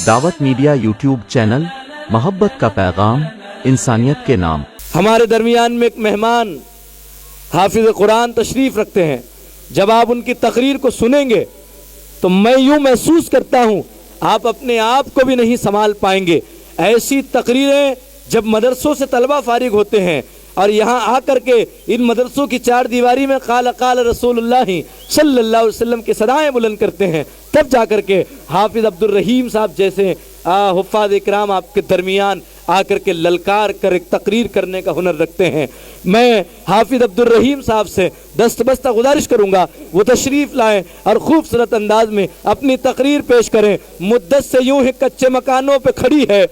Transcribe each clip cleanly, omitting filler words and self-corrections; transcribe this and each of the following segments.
دعوت media YouTube channel, محبت کا پیغام، انسانیت کے نام۔ ہمارے درمیان میں ایک مہمان حافظ قرآن تشریف رکھتے ہیں۔ جب آپ ان کی تقریر کو سنیں گے تو میں یوں محسوس کرتا ہوں آپ اپنے آپ کو بھی نہیں سنبھال پائیں گے۔ ایسی تقریریں جب مدرسوں سے طلبہ فارغ ہوتے ہیں اور یہاں آ کر کے ان مدرسوں کی چار دیواری میں قال قال رسول اللہ صلی اللہ علیہ وسلم کے صدائیں بلند کرتے ہیں، تب جا کر کے حافظ عبد الرحیم صاحب جیسے حفاظ اکرام آپ کے درمیان آ کر کے للکار کر ایک تقریر کرنے کا ہنر رکھتے ہیں۔ میں حافظ عبد الرحیم صاحب سے دست بستہ گزارش کروں گا وہ تشریف لائیں اور خوبصورت انداز میں اپنی تقریر پیش کریں۔ مدت سے یوں ہی کچے مکانوں پہ کھڑی ہے،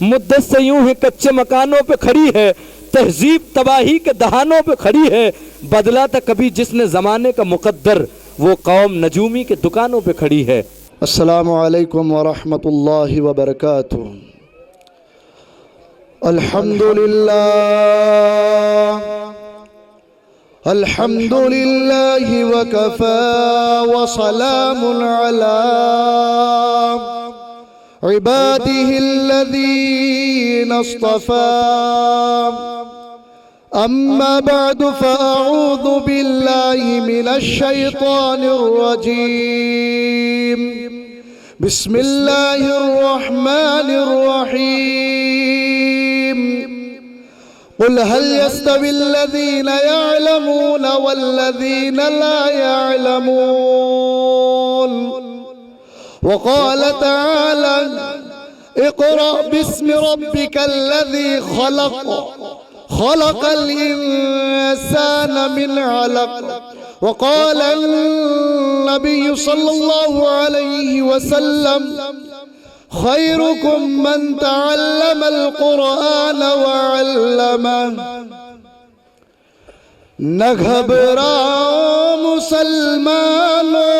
مدت سے یوں ہی کچے مکانوں پہ کھڑی ہے، تہذیب تباہی کے دہانوں پہ کھڑی ہے، بدلا تھا کبھی جس نے زمانے کا مقدر، وہ قوم نجومی کے دکانوں پہ کھڑی ہے۔ السلام علیکم ورحمۃ اللہ وبرکاتہ۔ الحمدللہ الحمدللہ وکفى وسلام علی عباده الذین اصطفى اما بعد فاعوذ باللہ من الشیطان الرجیم بسم اللہ الرحمن الرحیم قل هل يستوي الذين يعلمون والذين لا يعلمون وقال تعالى اقرأ باسم ربك الذي خلق الإنسان من علق وقال النبي صلى الله عليه وسلم خيركم من تعلم القرآن وعلمه۔ نہ گھبراؤ مسلمانوں،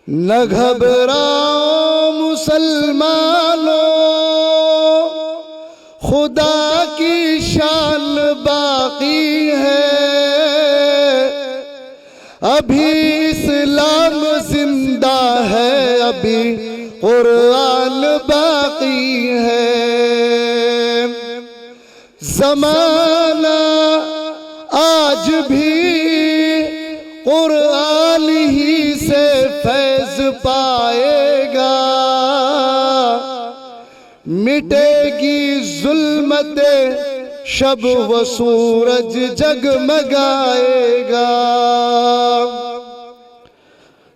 نہ گھبراؤ مسلمانوں، خدا کی شان باقی ہے، ابھی اسلام زندہ ہے، ابھی قرآن باقی ہے۔ زمانہ آج بھی قرآن ہی سے فیض پائے گا، مٹے گی ظلمت شب و سورج جگمگائے گا۔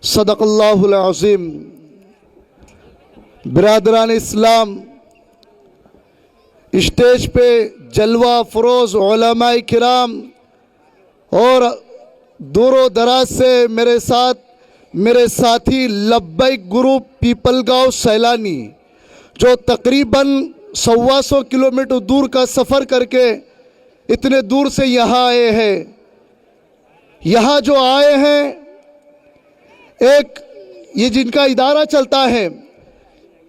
صدق اللہ العظیم۔ برادران اسلام، اسٹیج پہ جلوہ فروز علماء کرام اور دور و دراز سے میرے ساتھ میرے ساتھی لبیک گروپ پیپل گاؤں سیلانی جو تقریباً 125 کلومیٹر دور کا سفر کر کے اتنے دور سے یہاں آئے ہیں۔ یہاں جو آئے ہیں، ایک یہ جن کا ادارہ چلتا ہے،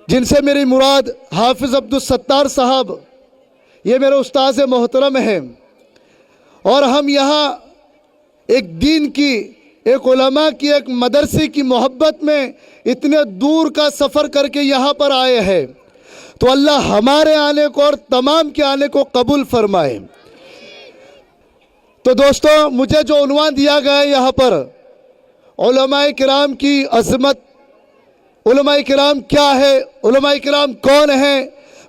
جن سے میری مراد حافظ عبدالستار صاحب، یہ میرے استاذ محترم ہیں، اور ہم یہاں ایک دین کی، ایک علماء کی، ایک مدرسے کی محبت میں اتنے دور کا سفر کر کے یہاں پر آئے ہیں، تو اللہ ہمارے آنے کو اور تمام کے آنے کو قبول فرمائے۔ تو دوستو، مجھے جو عنوان دیا گیا ہے یہاں پر، علماء کرام کی عظمت، علماء کرام کیا ہے، علماء کرام کون ہیں،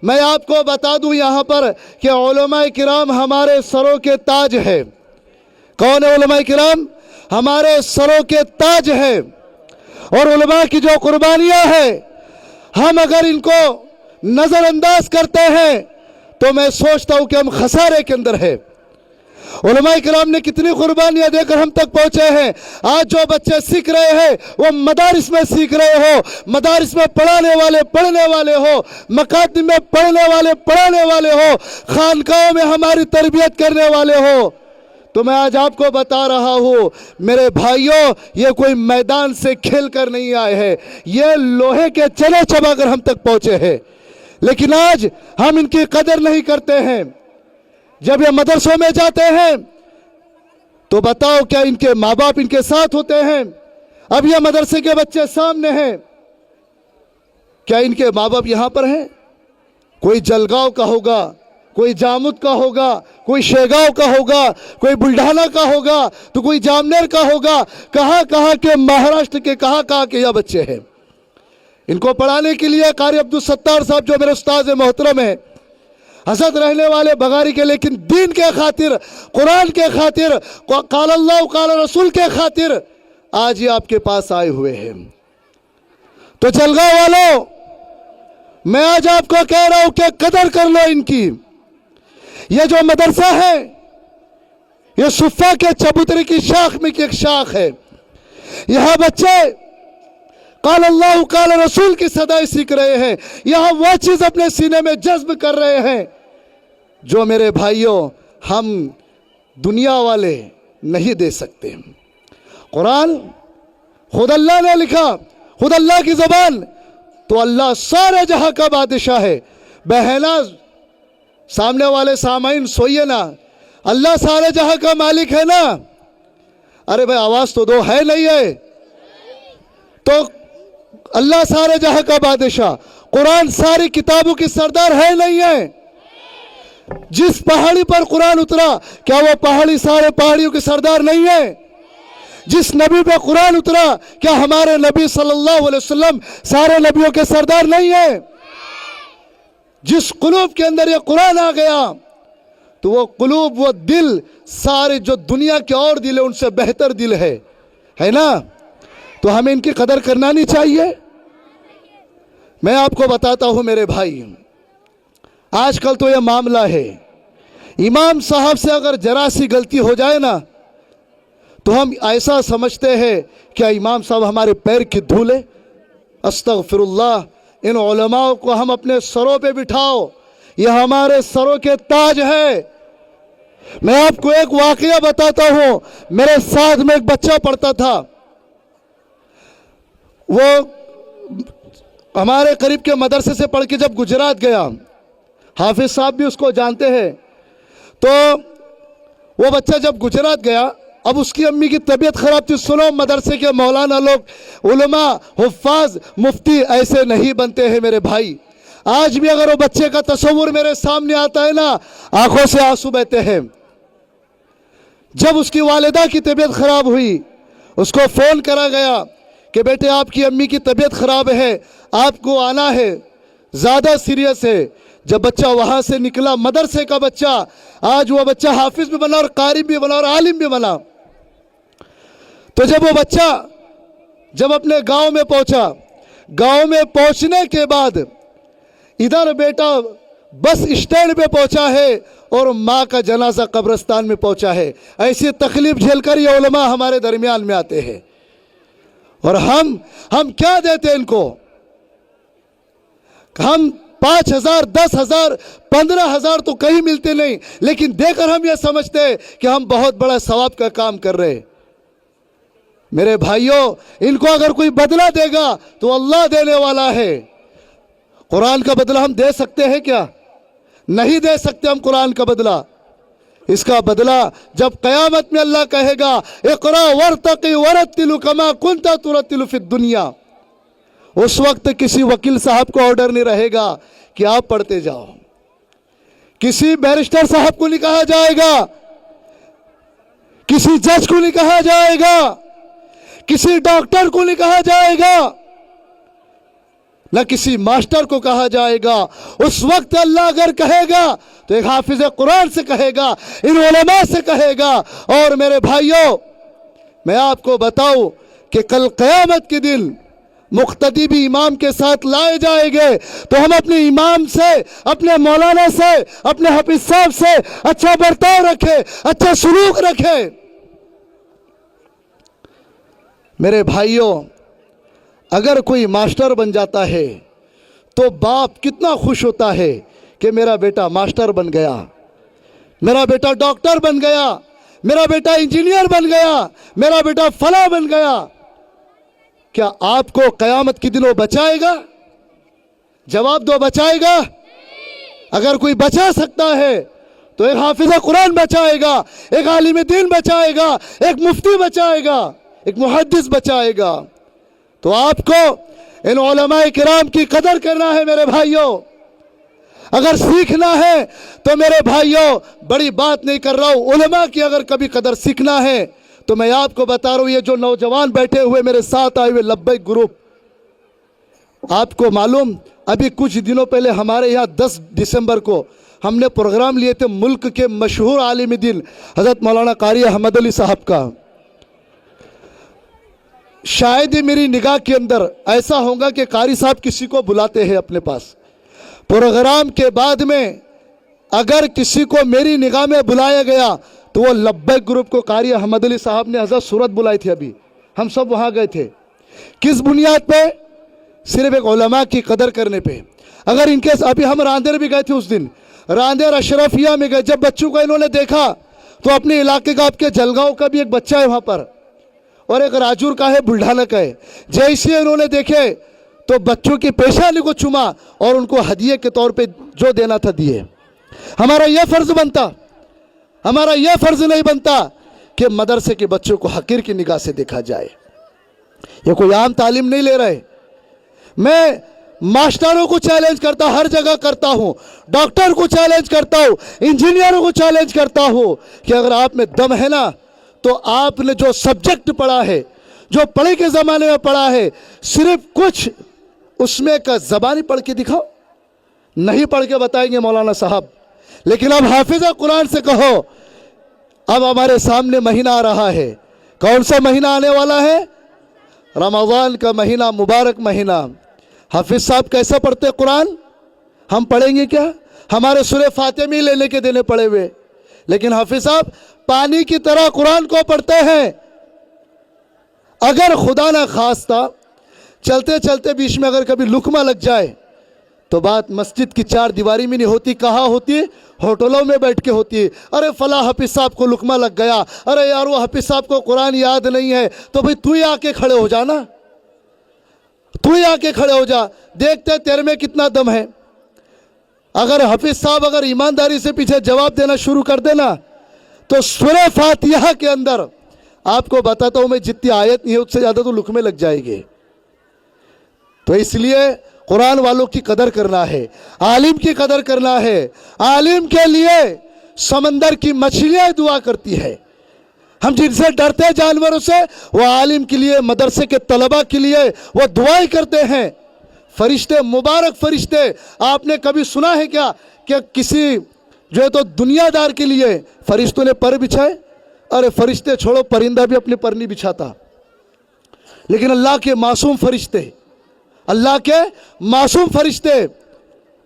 میں آپ کو بتا دوں یہاں پر کہ علماء کرام ہمارے سروں کے تاج ہے۔ کون ہے علماء کرام؟ ہمارے سروں کے تاج ہے، اور علماء کی جو قربانیاں ہیں، ہم اگر ان کو نظر انداز کرتے ہیں تو میں سوچتا ہوں کہ ہم خسارے کے اندر ہیں۔ علماء کرام نے کتنی قربانیاں دے کر ہم تک پہنچے ہیں۔ آج جو بچے سیکھ رہے ہیں وہ مدارس میں سیکھ رہے ہو، مدارس میں پڑھانے والے ہو، مکاتب میں پڑھانے والے ہو، خانقاہوں میں ہماری تربیت کرنے والے ہو۔ تو میں آج آپ کو بتا رہا ہوں میرے بھائیوں، یہ کوئی میدان سے کھیل کر نہیں آئے ہیں، یہ لوہے کے چنے چبا کر ہم تک پہنچے ہیں، لیکن آج ہم ان کی قدر نہیں کرتے ہیں۔ جب یہ مدرسوں میں جاتے ہیں تو بتاؤ کیا ان کے ماں باپ ان کے ساتھ ہوتے ہیں؟ اب یہ مدرسے کے بچے سامنے ہیں، کیا ان کے ماں باپ یہاں پر ہیں؟ کوئی جلگاؤں کا ہوگا، کوئی جامت کا ہوگا، کوئی شیگاؤں کا ہوگا، کوئی بلڈھانا کا ہوگا، تو کوئی جامنیر کا ہوگا، کہاں کہاں کے مہاراشٹر کے کہاں کہاں کے یہ بچے ہیں۔ ان کو پڑھانے کے لیے قاری عبدالستار صاحب جو میرے استاد محترم ہیں، حضرت رہنے والے بغاری کے، لیکن دین کے خاطر، قرآن کے خاطر، قال اللہ قال رسول کے خاطر آج یہ آپ کے پاس آئے ہوئے ہیں۔ تو جلگاؤں والوں، میں آج آپ کو کہہ رہا ہوں کہ قدر کر لو ان کی۔ یہ جو مدرسہ ہے یہ صفا کے چبوترے کی شاخ میں کی ایک شاخ ہے۔ یہاں بچے قال اللہ قال رسول کی صدائیں سیکھ رہے ہیں، یہاں وہ چیز اپنے سینے میں جذب کر رہے ہیں جو میرے بھائیوں ہم دنیا والے نہیں دے سکتے۔ قرآن خود اللہ نے لکھا، خود اللہ کی زبان، تو اللہ سارے جہاں کا بادشاہ ہے۔ بہنا سامنے والے سامعین سوئیے نا، اللہ سارے جہاں کا مالک ہے نا؟ ارے بھائی آواز تو دو، ہے نہیں ہے؟ تو اللہ سارے جہاں کا بادشاہ، قرآن ساری کتابوں کی سردار ہے نہیں ہے؟ جس پہاڑی پر قرآن اترا کیا وہ پہاڑی سارے پہاڑیوں کی سردار نہیں ہے؟ جس نبی پہ قرآن اترا کیا ہمارے نبی صلی اللہ علیہ وسلم سارے نبیوں کے سردار نہیں ہے؟ جس قلوب کے اندر یہ قرآن آ گیا تو وہ قلوب، وہ دل، سارے جو دنیا کے اور دل ہے ان سے بہتر دل ہے نا؟ تو ہمیں ان کی قدر کرنا نہیں چاہیے؟ میں آپ کو بتاتا ہوں میرے بھائی، آج کل تو یہ معاملہ ہے، امام صاحب سے اگر ذرا سی غلطی ہو جائے نا تو ہم ایسا سمجھتے ہیں کہ امام صاحب ہمارے پیر کی دھول ہے۔ استغفر اللہ، ان علماء کو ہم اپنے سروں پہ بٹھاؤ، یہ ہمارے سروں کے تاج ہے۔ میں آپ کو ایک واقعہ بتاتا ہوں، میرے ساتھ میں ایک بچہ پڑھتا تھا، وہ ہمارے قریب کے مدرسے سے پڑھ کے جب گجرات گیا، حافظ صاحب بھی اس کو جانتے ہیں، تو وہ بچہ جب گجرات گیا، اب اس کی امی کی طبیعت خراب تھی۔ سنو، مدرسے کے مولانا لوگ، علماء، حفاظ، مفتی ایسے نہیں بنتے ہیں میرے بھائی۔ آج بھی اگر وہ بچے کا تصور میرے سامنے آتا ہے نا، آنکھوں سے آنسو بہتے ہیں۔ جب اس کی والدہ کی طبیعت خراب ہوئی، اس کو فون کرا گیا کہ بیٹے آپ کی امی کی طبیعت خراب ہے، آپ کو آنا ہے، زیادہ سیریس ہے۔ جب بچہ وہاں سے نکلا، مدرسے کا بچہ، آج وہ بچہ حافظ بھی بنا اور قاری بھی بنا اور عالم بھی بنا۔ تو جب وہ بچہ جب اپنے گاؤں میں پہنچا، گاؤں میں پہنچنے کے بعد ادھر بیٹا بس اسٹینڈ پہ پہنچا ہے اور ماں کا جنازہ قبرستان میں پہنچا ہے۔ ایسی تکلیف جھیل کر یہ علماء ہمارے درمیان میں آتے ہیں، اور ہم کیا دیتے ان کو؟ ہم 5,000 10,000 15,000 تو کہیں ملتے نہیں، لیکن دے کر ہم یہ سمجھتے ہیں کہ ہم بہت بڑا ثواب کا کام کر رہے ہیں۔ میرے بھائیوں، ان کو اگر کوئی بدلہ دے گا تو اللہ دینے والا ہے۔ قرآن کا بدلہ ہم دے سکتے ہیں کیا؟ نہیں دے سکتے ہم قرآن کا بدلہ۔ اس کا بدلہ جب قیامت میں اللہ کہے گا اقرا ورتقی ورتل کما کنت ترتل فی الدنیا، اس وقت کسی وکیل صاحب کو آرڈر نہیں رہے گا کہ آپ پڑھتے جاؤ، کسی بیرسٹر صاحب کو نہیں کہا جائے گا، کسی جج کو نہیں کہا جائے گا، کسی ڈاکٹر کو نہیں کہا جائے گا، نہ کسی ماسٹر کو کہا جائے گا۔ اس وقت اللہ اگر کہے گا تو ایک حافظ قرآن سے کہے گا، ان علماء سے کہے گا۔ اور میرے بھائیوں، میں آپ کو بتاؤں کہ کل قیامت کے دن مقتدی بھی امام کے ساتھ لائے جائیں گے، تو ہم اپنے امام سے، اپنے مولانا سے، اپنے حافظ صاحب سے اچھا برتاؤ رکھے، اچھا سلوک رکھے۔ میرے بھائیوں، اگر کوئی ماسٹر بن جاتا ہے تو باپ کتنا خوش ہوتا ہے کہ میرا بیٹا ماسٹر بن گیا، میرا بیٹا ڈاکٹر بن گیا، میرا بیٹا انجینئر بن گیا، میرا بیٹا فلاں بن گیا۔ کیا آپ کو قیامت کے دنوں بچائے گا؟ جواب دو، بچائے گا؟ اگر کوئی بچا سکتا ہے تو ایک حافظ قرآن بچائے گا، ایک عالم دین بچائے گا، ایک مفتی بچائے گا۔ ایک محدث بچائے گا. تو آپ کو ان علماء کرام کی قدر کرنا ہے میرے بھائیوں. اگر سیکھنا ہے تو میرے بھائیوں بڑی بات نہیں کر رہا ہوں, علماء کی اگر کبھی قدر سیکھنا ہے تو میں آپ کو بتا رہا ہوں, یہ جو نوجوان بیٹھے ہوئے میرے ساتھ آئے ہوئے لبیک گروپ, آپ کو معلوم ابھی کچھ دنوں پہلے ہمارے یہاں 10 دسمبر کو ہم نے پروگرام لیے تھے ملک کے مشہور عالم دین حضرت مولانا قاری احمد علی صاحب کا. شاید ہی میری نگاہ کے اندر ایسا ہوگا کہ قاری صاحب کسی کو بلاتے ہیں اپنے پاس. پروگرام کے بعد میں اگر کسی کو میری نگاہ میں بلایا گیا تو وہ لبیک گروپ کو قاری احمد علی صاحب نے حضرت صورت بلائی تھی. ابھی ہم سب وہاں گئے تھے. کس بنیاد پہ؟ صرف ایک علماء کی قدر کرنے پہ. اگر ان کے ابھی ہم راندیر بھی گئے تھے اس دن, راندیر اشرفیہ میں گئے. جب بچوں کو انہوں نے دیکھا تو اپنے علاقے کا, آپ کے جلگاؤں کا بھی ایک بچہ ہے وہاں پر, اور ایک راجور کا ہے, بلڈھانا کا ہے. جیسے انہوں نے دیکھے تو بچوں کی پیشانی کو چوما اور ان کو ہدیے کے طور پہ جو دینا تھا دیے. ہمارا یہ فرض بنتا, ہمارا یہ فرض نہیں بنتا کہ مدرسے کے بچوں کو حقیر کی نگاہ سے دیکھا جائے. یہ کوئی عام تعلیم نہیں لے رہے. میں ماسٹروں کو چیلنج کرتا, ہر جگہ کرتا ہوں, ڈاکٹر کو چیلنج کرتا ہوں, انجینئروں کو چیلنج کرتا ہوں کہ اگر آپ میں دم ہے نا تو آپ نے جو سبجیکٹ پڑھا ہے, جو پڑھے کے زمانے میں پڑھا ہے, صرف کچھ اس میں کا زبانی پڑھ کے دکھاؤ. نہیں پڑھ کے بتائیں گے مولانا صاحب, لیکن اب حافظ قرآن سے کہو. اب ہمارے سامنے مہینہ آ رہا ہے. کون سا مہینہ آنے والا ہے؟ رمضان کا مہینہ, مبارک مہینہ. حافظ صاحب کیسا پڑھتے قرآن؟ ہم پڑھیں گے کیا؟ ہمارے سورہ فاتحہ میں لینے کے دینے پڑے ہوئے, لیکن حافظ صاحب پانی کی طرح قرآن کو پڑھتے ہیں. اگر خدا نہ خواستہ چلتے چلتے بیچ میں اگر کبھی لقمہ لگ جائے تو بات مسجد کی 4 دیواری میں نہیں ہوتی. کہاں ہوتی؟ ہوٹلوں میں بیٹھ کے ہوتی ہے. ارے فلاں حافظ صاحب کو لقمہ لگ گیا, ارے یار وہ حافظ صاحب کو قرآن یاد نہیں ہے, تو بھئی تو ہی آ کے کھڑے ہو جانا, تو ہی آ کے کھڑے ہو جا, دیکھتے تیرے میں کتنا دم ہے. اگر حافظ صاحب اگر ایمانداری سے پیچھے جواب دینا شروع کر دینا تو سورہ فاتحہ کے اندر آپ کو بتاتا ہوں میں, جتنی آیت نہیں ہے اس سے زیادہ تو لقمے لگ جائے گے. تو اس لیے قرآن والوں کی قدر کرنا ہے, عالم کی قدر کرنا ہے. عالم کے لیے سمندر کی مچھلیاں دعا کرتی ہے. ہم جن سے ڈرتے ہیں جانوروں سے, وہ عالم کے لیے, مدرسے کے طلباء کے لیے وہ دعائیں کرتے ہیں. فرشتے, مبارک فرشتے. آپ نے کبھی سنا ہے کیا کہ کسی جو ہے تو دنیا دار کے لیے فرشتوں نے پر بچھائے؟ ارے فرشتے چھوڑو, پرندہ بھی اپنے پر نہیں بچھاتا. لیکن اللہ کے معصوم فرشتے, اللہ کے معصوم فرشتے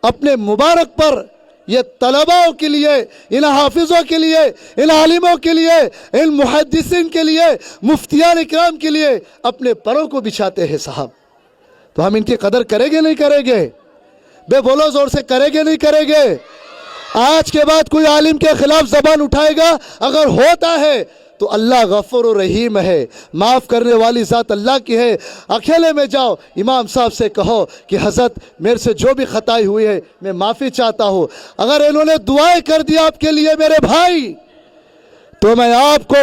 اپنے مبارک پر یہ طلباء کے لیے, ان حافظوں کے لیے, ان عالموں کے لیے, ان محدثین کے لیے, مفتیان کرام کے لیے اپنے پروں کو بچھاتے ہیں صاحب. تو ہم ان کی قدر کریں گے نہیں کریں گے؟ بے بولو زور سے, کریں گے نہیں کریں گے؟ آج کے بعد کوئی عالم کے خلاف زبان اٹھائے گا, اگر ہوتا ہے تو اللہ غفور و رحیم ہے, معاف کرنے والی ذات اللہ کی ہے. اکیلے میں جاؤ, امام صاحب سے کہو کہ حضرت میرے سے جو بھی خطائی ہوئی ہے میں معافی چاہتا ہوں. اگر انہوں نے دعائیں کر دی آپ کے لیے میرے بھائی, تو میں آپ کو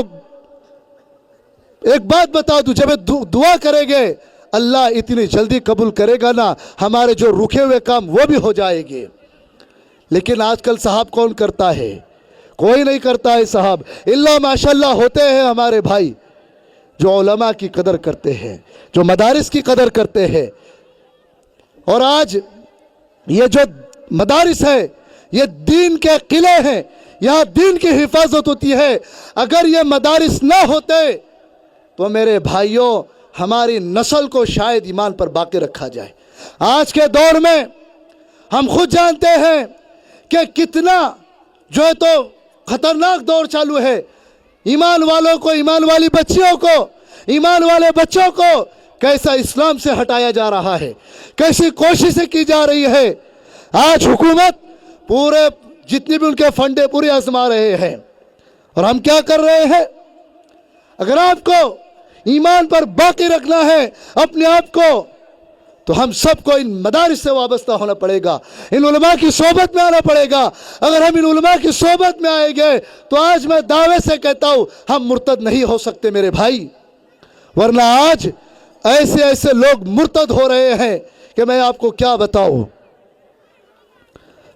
ایک بات بتا دوں, جب دعا کریں گے اللہ اتنی جلدی قبول کرے گا نا, ہمارے جو رکے ہوئے کام وہ بھی ہو جائے گے. لیکن آج کل صاحب کون کرتا ہے؟ کوئی نہیں کرتا ہے صاحب. اللہ ماشاءاللہ ہوتے ہیں ہمارے بھائی جو علماء کی قدر کرتے ہیں, جو مدارس کی قدر کرتے ہیں. اور آج یہ جو مدارس ہے یہ دین کے قلعے ہیں, یہاں دین کی حفاظت ہوتی ہے. اگر یہ مدارس نہ ہوتے تو میرے بھائیوں ہماری نسل کو شاید ایمان پر باقی رکھا جائے. آج کے دور میں ہم خود جانتے ہیں کہ کتنا جو ہے تو خطرناک دور چالو ہے. ایمان والوں کو, ایمان والی بچیوں کو, ایمان والے بچوں کو کیسا اسلام سے ہٹایا جا رہا ہے, کیسی کوششیں کی جا رہی ہے. آج حکومت پورے جتنی بھی ان کے فنڈے پورے آزما رہے ہیں, اور ہم کیا کر رہے ہیں؟ اگر آپ کو ایمان پر باقی رکھنا ہے اپنے آپ کو, تو ہم سب کو ان مدارس سے وابستہ ہونا پڑے گا, ان علماء کی صحبت میں آنا پڑے گا. اگر ہم ان علماء کی صحبت میں آئیں گے تو آج میں دعوے سے کہتا ہوں ہم مرتد نہیں ہو سکتے میرے بھائی. ورنہ آج ایسے ایسے لوگ مرتد ہو رہے ہیں کہ میں آپ کو کیا بتاؤں.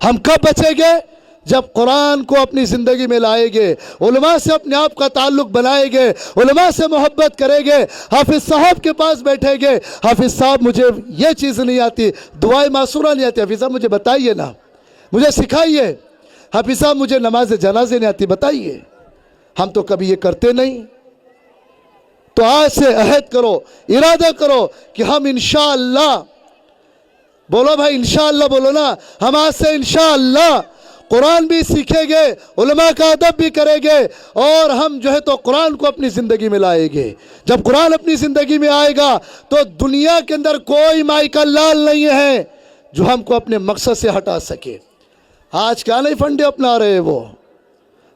ہم کب بچیں گے؟ جب قرآن کو اپنی زندگی میں لائیں گے، علماء سے اپنے آپ کا تعلق بنائیں گے، علماء سے محبت کریں گے، حافظ صاحب کے پاس بیٹھیں گے. حافظ صاحب مجھے یہ چیز نہیں آتی، دعائے معصورہ نہیں آتی، حافظ صاحب مجھے بتائیے نا، مجھے سکھائیے. حافظ صاحب مجھے نماز جنازے نہیں آتی، بتائیے. ہم تو کبھی یہ کرتے نہیں. تو آج سے عہد کرو، ارادہ کرو کہ ہم انشاءاللہ، بولو بھائی انشاءاللہ بولو نا، ہم آج سے انشاءاللہ قرآن بھی سیکھیں گے، علماء کا ادب بھی کریں گے، اور ہم جو ہے تو قرآن کو اپنی زندگی میں لائیں گے. جب قرآن اپنی زندگی میں آئے گا تو دنیا کے اندر کوئی مائی کا لال نہیں ہے جو ہم کو اپنے مقصد سے ہٹا سکے. آج کیا نہیں فنڈے اپنا رہے وہ.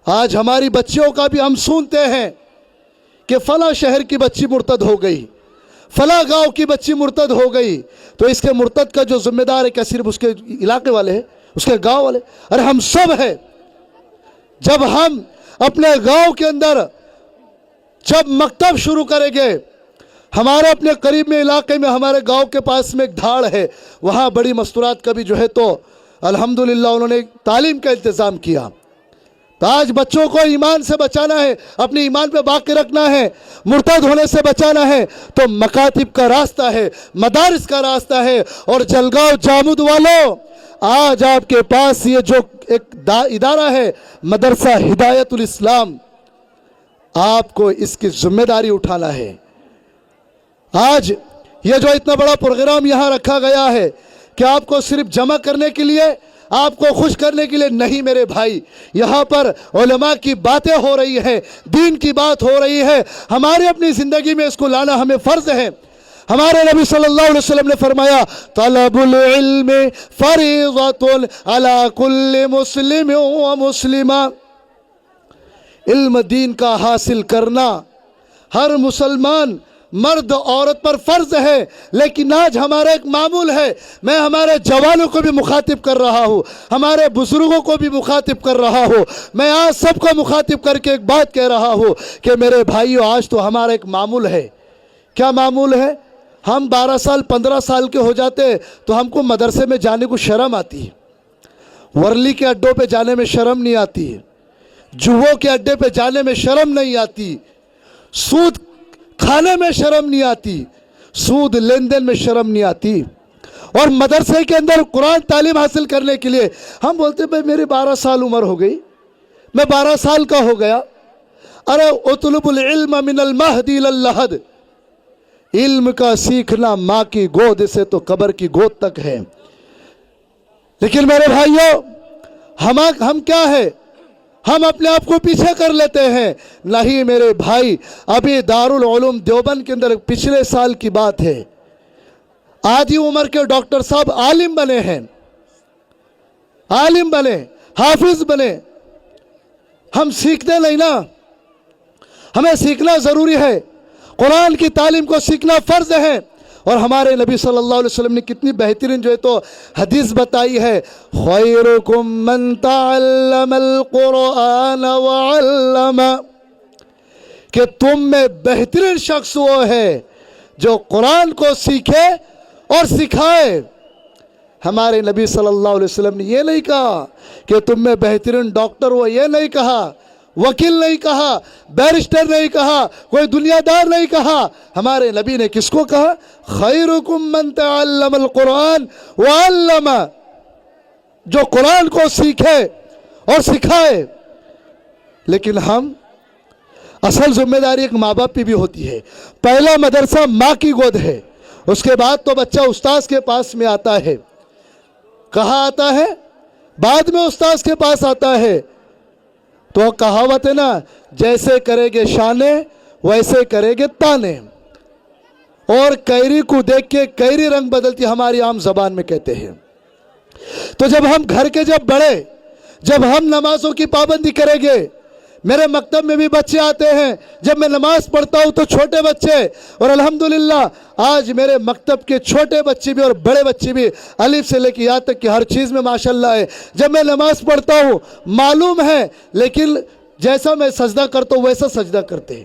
آج ہماری بچیوں کا بھی ہم سنتے ہیں کہ فلاں شہر کی بچی مرتد ہو گئی، فلاں گاؤں کی بچی مرتد ہو گئی. تو اس کے مرتد کا جو ذمہ دار ہے کیا صرف اس کے علاقے والے ہیں، اس کے گاؤں والے؟ ارے ہم سب ہیں. جب ہم اپنے گاؤں کے اندر جب مکتب شروع کریں گے، ہمارے اپنے قریب میں علاقے میں، ہمارے گاؤں کے پاس میں ایک دھاڑ ہے، وہاں بڑی مستورات کا بھی جو ہے تو الحمدللہ انہوں نے تعلیم کا انتظام کیا. تو آج بچوں کو ایمان سے بچانا ہے، اپنے ایمان پہ باقی رکھنا ہے، مرتد ہونے سے بچانا ہے، تو مکاتب کا راستہ ہے، مدارس کا راستہ ہے. اور جلگاؤں جامود والوں، آج آپ کے پاس یہ جو ایک ادارہ ہے مدرسہ ہدایت الاسلام، آپ کو اس کی ذمہ داری اٹھانا ہے. آج یہ جو اتنا بڑا پروگرام یہاں رکھا گیا ہے کہ آپ کو صرف جمع کرنے کے لیے، آپ کو خوش کرنے کے لیے نہیں میرے بھائی، یہاں پر علماء کی باتیں ہو رہی ہیں، دین کی بات ہو رہی ہے. ہمارے اپنی زندگی میں اس کو لانا ہمیں فرض ہے. ہمارے نبی صلی اللہ علیہ وسلم نے فرمایا طلب العلم فریضۃ علی کل مسلم و مسلمہ. علم دین کا حاصل کرنا ہر مسلمان مرد عورت پر فرض ہے. لیکن آج ہمارا ایک معمول ہے، میں ہمارے جوانوں کو بھی مخاطب کر رہا ہوں، ہمارے بزرگوں کو بھی مخاطب کر رہا ہوں، میں آج سب کو مخاطب کر کے ایک بات کہہ رہا ہوں کہ میرے بھائیو، آج تو ہمارا ایک معمول ہے. کیا معمول ہے؟ ہم 12 سال 15 سال کے ہو جاتے تو ہم کو مدرسے میں جانے کو شرم آتی ہے، ورلی کے اڈوں پہ جانے میں شرم نہیں آتی، جوہوں کے اڈے پہ جانے میں شرم نہیں آتی، سود کھانے میں شرم نہیں آتی، سود لین دین میں شرم نہیں آتی. اور مدرسے کے اندر قرآن تعلیم حاصل کرنے کے لیے ہم بولتے بھائی میری 12 سال عمر ہو گئی، میں 12 سال کا ہو گیا. ارے اطلب العلم من المہد الی اللحد، علم کا سیکھنا ماں کی گود سے تو قبر کی گود تک ہے. لیکن میرے بھائیوں، ہم کیا ہے؟ ہم اپنے آپ کو پیچھے کر لیتے ہیں. نہیں میرے بھائی، ابھی دارالعلوم دیوبند کے اندر پچھلے سال کی بات ہے، آدھی عمر کے ڈاکٹر صاحب عالم بنے ہیں، عالم بنے، حافظ بنے. ہم سیکھتے نہیں نا، ہمیں سیکھنا ضروری ہے. قرآن کی تعلیم کو سیکھنا فرض ہے. اور ہمارے نبی صلی اللہ علیہ وسلم نے کتنی بہترین جو ہے تو حدیث بتائی ہے، خیرکم من تعلم القرآن وعلم، کہ تم میں بہترین شخص وہ ہے جو قرآن کو سیکھے اور سکھائے. ہمارے نبی صلی اللہ علیہ وسلم نے یہ نہیں کہا کہ تم میں بہترین ڈاکٹر ہو، یہ نہیں کہا، وکیل نہیں کہا، بیرسٹر نہیں کہا، کوئی دنیا دار نہیں کہا. ہمارے نبی نے کس کو کہا؟ خیرکم من تعلم القرآن وعلم، جو قرآن کو سیکھے اور سکھائے. لیکن ہم اصل ذمہ داری ایک ماں باپ پہ بھی ہوتی ہے. پہلا مدرسہ ماں کی گود ہے، اس کے بعد تو بچہ استاذ کے پاس میں آتا ہے. کہاں آتا ہے؟ بعد میں استاذ کے پاس آتا ہے. تو کہاوت ہے نا، جیسے کرے گے شانے ویسے کرے گے تانے. اور کیری کو دیکھ کے کیری رنگ بدلتی، ہماری عام زبان میں کہتے ہیں. تو جب ہم گھر کے بڑے، جب ہم نمازوں کی پابندی کریں گے، میرے مکتب میں بھی بچے آتے ہیں، جب میں نماز پڑھتا ہوں تو چھوٹے بچے، اور الحمدللہ آج میرے مکتب کے چھوٹے بچے بھی اور بڑے بچے بھی الف سے لے کے یہاں تک کہ ہر چیز میں ماشاءاللہ ہے. جب میں نماز پڑھتا ہوں معلوم ہے، لیکن جیسا میں سجدہ کرتا ہوں ویسا سجدہ کرتے ہیں.